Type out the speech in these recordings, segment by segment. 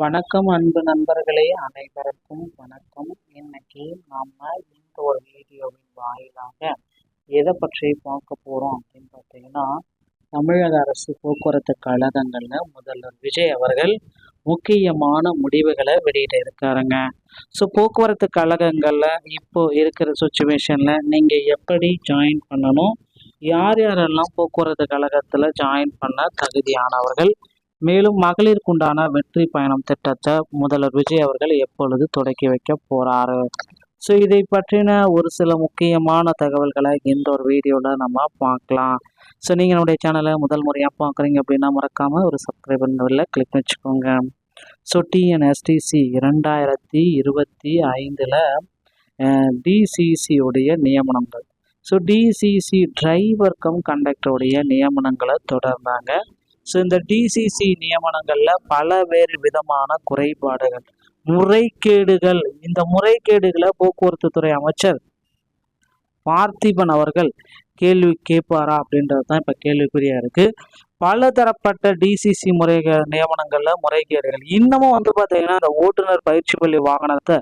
வணக்கம் அன்பு நண்பர்களே, அனைவருக்கும் வணக்கம். இன்னைக்கு நாம இந்த ஒரு வீடியோவின் வாயிலாக எதை பற்றி பார்க்க போறோம் அப்படின்னு பார்த்தீங்கன்னா, தமிழக அரசு போக்குவரத்து கழகங்கள்ல முதல்வர் விஜய் அவர்கள் முக்கியமான முடிவுகளை வெளியிட இருக்காருங்க. ஸோ போக்குவரத்து கழகங்கள்ல இப்போ இருக்கிற சுச்சுவேஷன்ல நீங்க எப்படி ஜாயின் பண்ணணும், யார் யாரெல்லாம் போக்குவரத்து கழகத்துல ஜாயின் பண்ண தகுதியானவர்கள், மேலும் மகளிருக்குண்டான வெற்றி பயணம் திட்டத்தை முதல்வர் விஜய் அவர்கள் எப்பொழுது தொடக்கி வைக்க போறாரு. ஸோ இதை பற்றின ஒரு சில முக்கியமான தகவல்களை இந்த ஒரு வீடியோவில் நம்ம பார்க்கலாம். ஸோ நீங்கள் என்னுடைய சேனலை முதல் முறையாக பார்க்குறீங்க அப்படின்னா மறக்காமல் ஒரு சப்ஸ்கிரைப் பண்ணல கிளிக் வச்சுக்கோங்க. ஸோ டிஎன்எஸ்டிசி 2025 டிசிசியோடைய நியமனங்கள். ஸோ டிசிசி டிரைவர் கம் கண்டக்டருடைய நியமனங்களை தொடர்ந்தாங்க. ஸோ இந்த டிசிசி நியமனங்களில் பலவேறு விதமான குறைபாடுகள், முறைகேடுகள், இந்த முறைகேடுகளை போக்குவரத்து துறை அமைச்சர் பார்த்திபன் அவர்கள் கேள்வி கேட்பாரா அப்படின்றது தான் இப்போ கேள்விக்குறியா இருக்கு. பலதரப்பட்ட டிசிசி நியமனங்களில் முறைகேடுகள் இன்னமும் பார்த்தீங்கன்னா இந்த ஓட்டுநர் பயிற்சி பள்ளி வாகனத்தை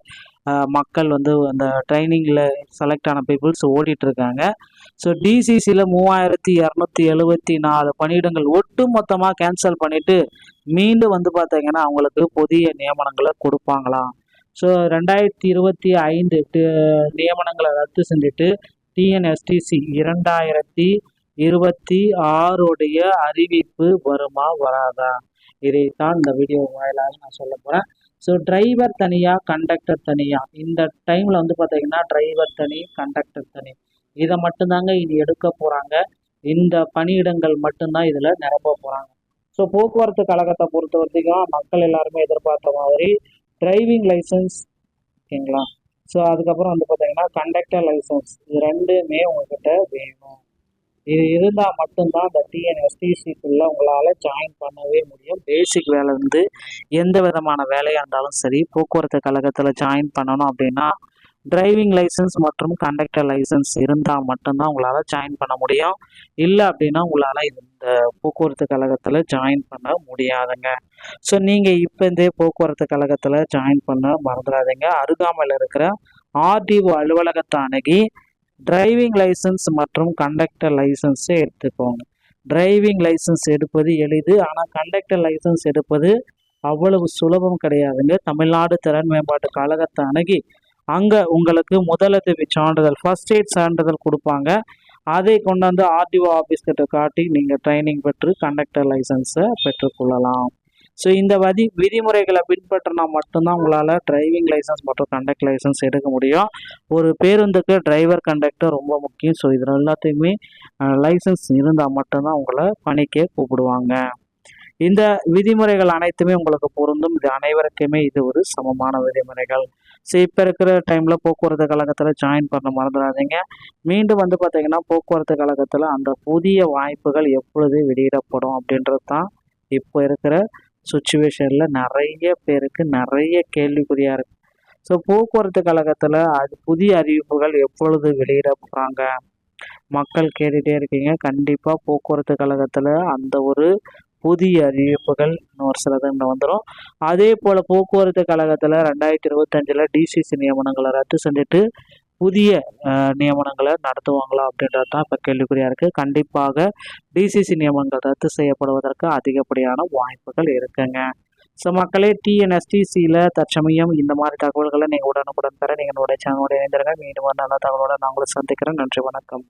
மக்கள் அந்த ட்ரைனிங்கில் செலக்ட் ஆன பீப்புள்ஸ் ஓடிட்டு இருக்காங்க. ஸோ டிசிசியில் 3274 பணியிடங்கள் ஒட்டு மொத்தமாக கேன்சல் பண்ணிட்டு மீண்டும் பார்த்தீங்கன்னா அவங்களுக்கு புதிய நியமனங்களை கொடுப்பாங்களாம். ஸோ 2025 நியமனங்களை ரத்து செஞ்சுட்டு டிஎன்எஸ்டிசி 2026 அறிவிப்பு வருமா வராதா, இதைத்தான் இந்த வீடியோ வாயிலாக நான் சொல்ல போகிறேன். ஸோ டிரைவர் தனியாக கண்டக்டர் தனியாக, இந்த டைமில் பார்த்தீங்கன்னா டிரைவர் தனி கண்டக்டர் தனி, இதை மட்டும்தாங்க இனி எடுக்க போகிறாங்க. இந்த பணியிடங்கள் மட்டும்தான் இதில் நிரப்ப போகிறாங்க. ஸோ போக்குவரத்து கழகத்தை பொறுத்த வரைக்கும் மக்கள் எல்லாருமே எதிர்பார்த்த மாதிரி டிரைவிங் லைசன்ஸ், ஓகேங்களா. ஸோ அதுக்கப்புறம் பார்த்தீங்கன்னா கண்டக்டர் லைசன்ஸ், இது ரெண்டுமே உங்ககிட்ட வேணும். இது இருந்தால் மட்டும்தான் இந்த டிஎன்எஸ்டிசிக்குள்ளே உங்களால் ஜாயின் பண்ணவே முடியும். பேசிக் வேலை எந்த விதமான வேலையாக இருந்தாலும் சரி, போக்குவரத்து கழகத்தில் ஜாயின் பண்ணணும் அப்படின்னா டிரைவிங் லைசன்ஸ் மற்றும் கண்டக்டர் லைசன்ஸ் இருந்தால் மட்டும்தான் உங்களால் ஜாயின் பண்ண முடியும். இல்லை அப்படின்னா உங்களால் இந்த போக்குவரத்து கழகத்தில் ஜாயின் பண்ண முடியாதுங்க. ஸோ நீங்கள் இப்போ இந்த போக்குவரத்து கழகத்தில் ஜாயின் பண்ண மறந்துடாதீங்க. அருகாமையில் இருக்கிற ஆர்டிஓ அலுவலகத்தை அணுகி டிரைவிங் லைசன்ஸ் மற்றும் கண்டக்டர் லைசன்ஸை எடுத்துக்கோங்க. டிரைவிங் லைசன்ஸ் எடுப்பது எளிது, ஆனால் கண்டக்டர் லைசன்ஸ் எடுப்பது அவ்வளவு சுலபம் கிடையாதுங்க. தமிழ்நாடு திறன் மேம்பாட்டு கழகத்தை அணுகி அங்கே உங்களுக்கு முதலுதவி சான்றிதழ், ஃபர்ஸ்ட் எய்ட் சான்றிதழ் கொடுப்பாங்க. அதை கொண்டாந்து ஆர்டிஓ ஆஃபீஸ்கிட்ட காட்டி நீங்கள் ட்ரைனிங் பெற்று கண்டக்டர் லைசன்ஸை பெற்றுக்கொள்ளலாம். ஸோ இந்த விதிமுறைகளை பின்பற்றினா மட்டும்தான் உங்களால் டிரைவிங் லைசன்ஸ் மற்றும் கண்டக்டர் லைசன்ஸ் எடுக்க முடியும். ஒரு பேருந்துக்கு டிரைவர் கண்டக்டர் ரொம்ப முக்கியம். ஸோ இதில் எல்லாத்தையுமே லைசன்ஸ் இருந்தால் மட்டும்தான் உங்களை பணிக்கே கூப்பிடுவாங்க. இந்த விதிமுறைகள் அனைத்துமே உங்களுக்கு பொருந்தும். இது அனைவருக்குமே இது ஒரு சமமான விதிமுறைகள். ஸோ இப்போ இருக்கிற டைமில் போக்குவரத்து கழகத்தில் ஜாயின் பண்ண மறந்துடாதீங்க. மீண்டும் பார்த்தீங்கன்னா போக்குவரத்து கழகத்தில் அந்த புதிய வாய்ப்புகள் எப்பொழுது வெளியிடப்படும் அப்படின்றது தான் இப்போ இருக்கிற சுச்சுவேஷனில் நிறைய பேருக்கு நிறைய கேள்விக்குறியாக இருக்குது. ஸோ போக்குவரத்து கழகத்தில் புதிய அறிவிப்புகள் எப்பொழுது வெளியிட போகிறாங்க மக்கள் கேட்டுகிட்டே இருக்கீங்க. கண்டிப்பாக போக்குவரத்து கழகத்தில் அந்த ஒரு புதிய அறிவிப்புகள் இன்னொரு சில தினம் வந்துடும். அதே போல் போக்குவரத்து கழகத்தில் 2025 டிசிசி நியமனங்களை ரத்து செஞ்சுட்டு புதிய நியமனங்களை நடத்துவாங்களா அப்படின்றது தான் இப்போ கேள்விக்குறியாக இருக்குது. கண்டிப்பாக டிசிசி நியமனங்கள் ரத்து செய்யப்படுவதற்கு அதிகப்படியான வாய்ப்புகள் இருக்குங்க. ஸோ மக்களே, டிஎன்எஸ்டிசியில் தற்சமயம் இந்த மாதிரி தகவல்களை நீங்கள் உடனுக்குடன் பெற நீங்கள் என்னுடைய சேனலோட இணைந்திருங்க. மீண்டும் நல்ல தகவலோடு நான் உங்களை சந்திக்கிறேன். நன்றி, வணக்கம்.